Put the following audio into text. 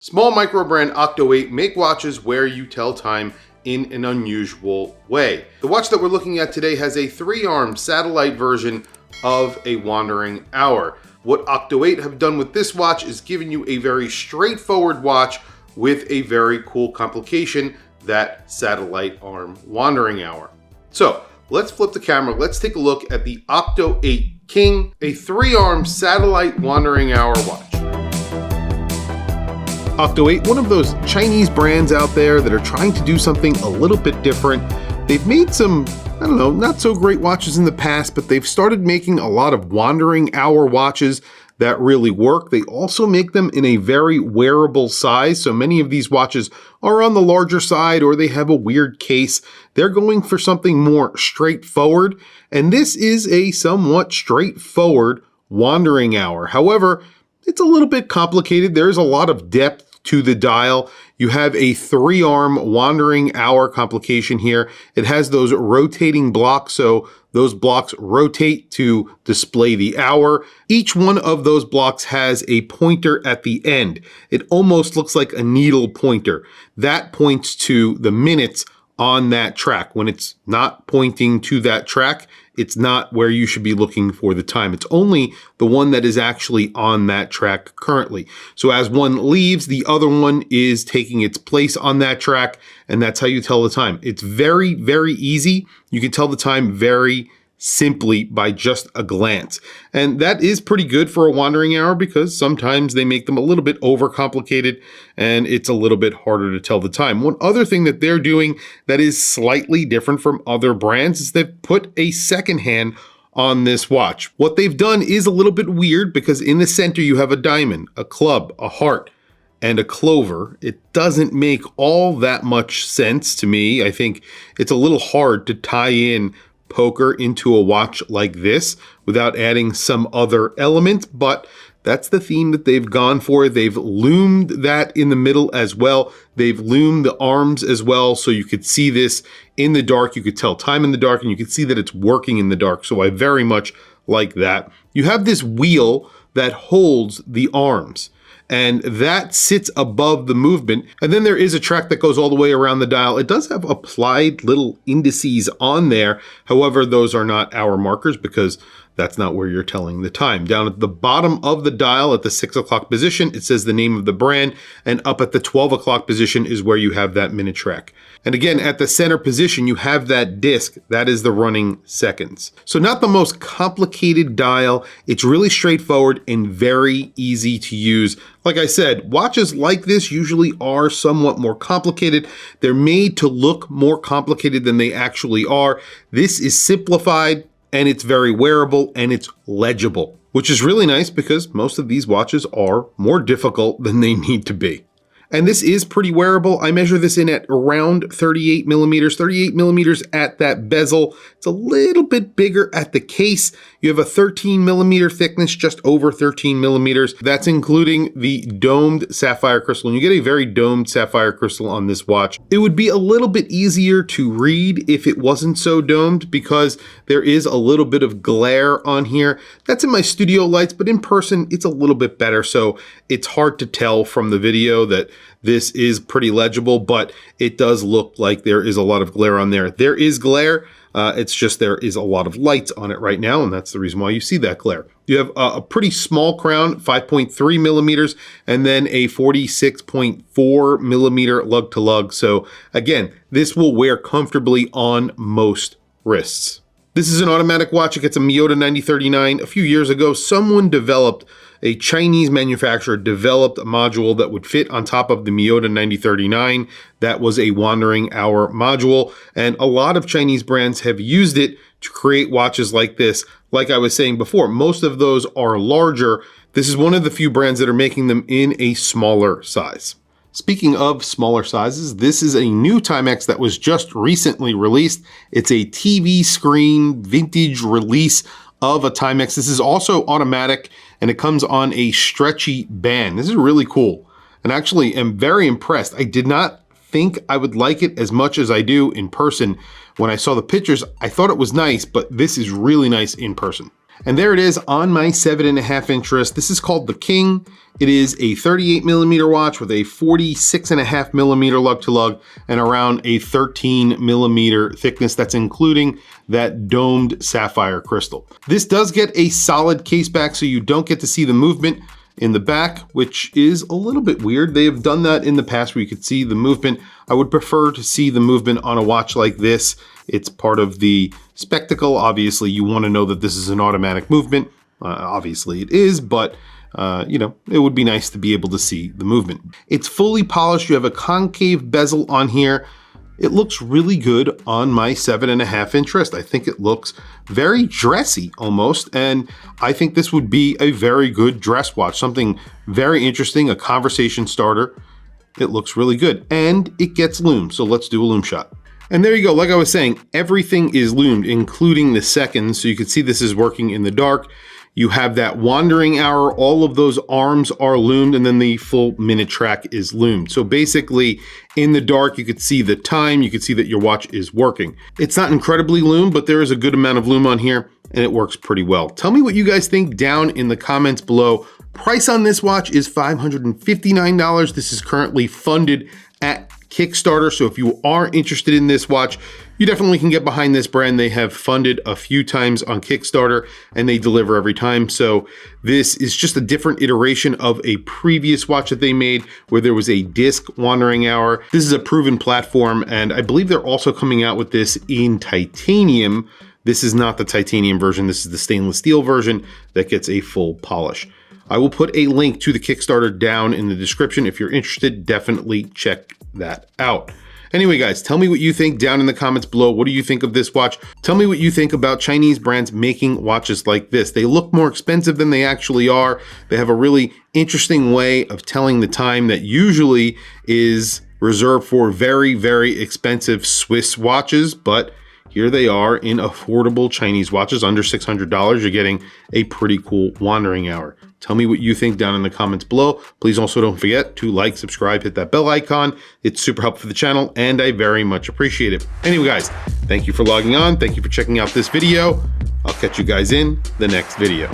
Small micro brand Octo 8 make watches where you tell time in an unusual way. The watch that we're looking at today has a 3-arm satellite version of a wandering hour. What Octo 8 have done with this watch is giving you a very straightforward watch with a very cool complication, that satellite arm wandering hour. So let's flip the camera. Let's take a look at the Octo 8 King, a 3-arm satellite wandering hour watch. Octo 8, one of those Chinese brands out there that are trying to do something a little bit different. They've made some, not so great watches in the past, but they've started making a lot of wandering hour watches that really work. They also make them in a very wearable size. So many of these watches are on the larger side or they have a weird case. They're going for something more straightforward. And this is a somewhat straightforward wandering hour. However, it's a little bit complicated. There's a lot of depth to the dial. You have a 3-arm wandering hour complication here. It has those rotating blocks, so those blocks rotate to display the hour. Each one of those blocks has a pointer at the end. It almost looks like a needle pointer. That points to the minutes on that track. When it's not pointing to that track, it's not where you should be looking for the time. It's only the one that is actually on that track currently. So as one leaves, the other one is taking its place on that track, and that's how you tell the time. It's very, very easy. You can tell the time very simply by just a glance. And that is pretty good for a wandering hour because sometimes they make them a little bit overcomplicated and it's a little bit harder to tell the time. One other thing that they're doing that is slightly different from other brands is they've put a second hand on this watch. What they've done is a little bit weird because in the center you have a diamond, a club, a heart, and a clover. It doesn't make all that much sense to me. I think it's a little hard to tie in poker into a watch like this without adding some other element, but that's the theme that they've gone for. They've loomed that in the middle as well. They've loomed the arms as well, so you could see this in the dark. You could tell time in the dark, and you could see that it's working in the dark, so I very much like that. You have this wheel that holds the arms, and that sits above the movement. And then there is a track that goes all the way around the dial. It does have applied little indices on there. However, those are not hour markers because that's not where you're telling the time. Down at the bottom of the dial at the 6 o'clock position, it says the name of the brand, and up at the 12 o'clock position is where you have that minute track. And again, at the center position, you have that disc. That is the running seconds. So not the most complicated dial. It's really straightforward and very easy to use. Like I said, watches like this usually are somewhat more complicated. They're made to look more complicated than they actually are. This is simplified, and it's very wearable, and it's legible, which is really nice because most of these watches are more difficult than they need to be. And this is pretty wearable. I measure this in at around 38 millimeters at that bezel. It's a little bit bigger at the case. You have a 13 millimeter thickness, just over 13 millimeters. That's including the domed sapphire crystal. And you get a very domed sapphire crystal on this watch. It would be a little bit easier to read if it wasn't so domed because there is a little bit of glare on here. That's in my studio lights, but in person, it's a little bit better. So it's hard to tell from the video that this is pretty legible, but it does look like there is a lot of glare on there. There is glare. It's just there is a lot of lights on it right now, and that's the reason why you see that glare. You have a pretty small crown, 5.3 millimeters, and then a 46.4 millimeter lug to lug. So again, this will wear comfortably on most wrists. This is an automatic watch. It gets a Miyota 9039. A few years ago, a Chinese manufacturer developed a module that would fit on top of the Miyota 9039. That was a wandering hour module, and a lot of Chinese brands have used it to create watches like this. Like I was saying before, most of those are larger. This is one of the few brands that are making them in a smaller size. Speaking of smaller sizes, this is a new Timex that was just recently released. It's a TV screen vintage release of a Timex. This is also automatic, and it comes on a stretchy band. This is really cool, and actually am very impressed. I did not think I would like it as much as I do in person. When I saw the pictures, I thought it was nice, but this is really nice in person. And there it is on my 7.5-inch wrist. This is called the King. It is a 38mm watch with a 46.5mm lug to lug and around a 13mm thickness. That's including that domed sapphire crystal. This does get a solid case back, so you don't get to see the movement in the back, which is a little bit weird. They have done that in the past where you could see the movement. I would prefer to see the movement on a watch like this. It's part of the spectacle. Obviously, you want to know that this is an automatic movement. Obviously it is, but you know, it would be nice to be able to see the movement. It's fully polished. You have a concave bezel on here. It looks really good on my 7.5-inch wrist. I think it looks very dressy almost, and I think this would be a very good dress watch, something very interesting, a conversation starter. It looks really good, and it gets loomed, so let's do a loom shot. And there you go, like I was saying, everything is loomed, including the seconds, so you can see this is working in the dark. You have that wandering hour, all of those arms are loomed, and then the full minute track is loomed. So basically, in the dark, you could see the time, you could see that your watch is working. It's not incredibly loomed, but there is a good amount of loom on here, and it works pretty well. Tell me what you guys think down in the comments below. Price on this watch is $559. This is currently funded at Kickstarter, so if you are interested in this watch, you definitely can get behind this brand. They have funded a few times on Kickstarter and they deliver every time. So this is just a different iteration of a previous watch that they made where there was a disc wandering hour. This is a proven platform, and I believe they're also coming out with this in titanium. This is not the titanium version. This is the stainless steel version that gets a full polish. I will put a link to the Kickstarter down in the description. If you're interested, definitely check that out. Anyway, guys, tell me what you think down in the comments below. What do you think of this watch? Tell me what you think about Chinese brands making watches like this. They look more expensive than they actually are. They have a really interesting way of telling the time that usually is reserved for very, very expensive Swiss watches, but here they are in affordable Chinese watches, under $600. You're getting a pretty cool wandering hour. Tell me what you think down in the comments below. Please also don't forget to like, subscribe, hit that bell icon. It's super helpful for the channel, and I very much appreciate it. Anyway, guys, thank you for logging on. Thank you for checking out this video. I'll catch you guys in the next video.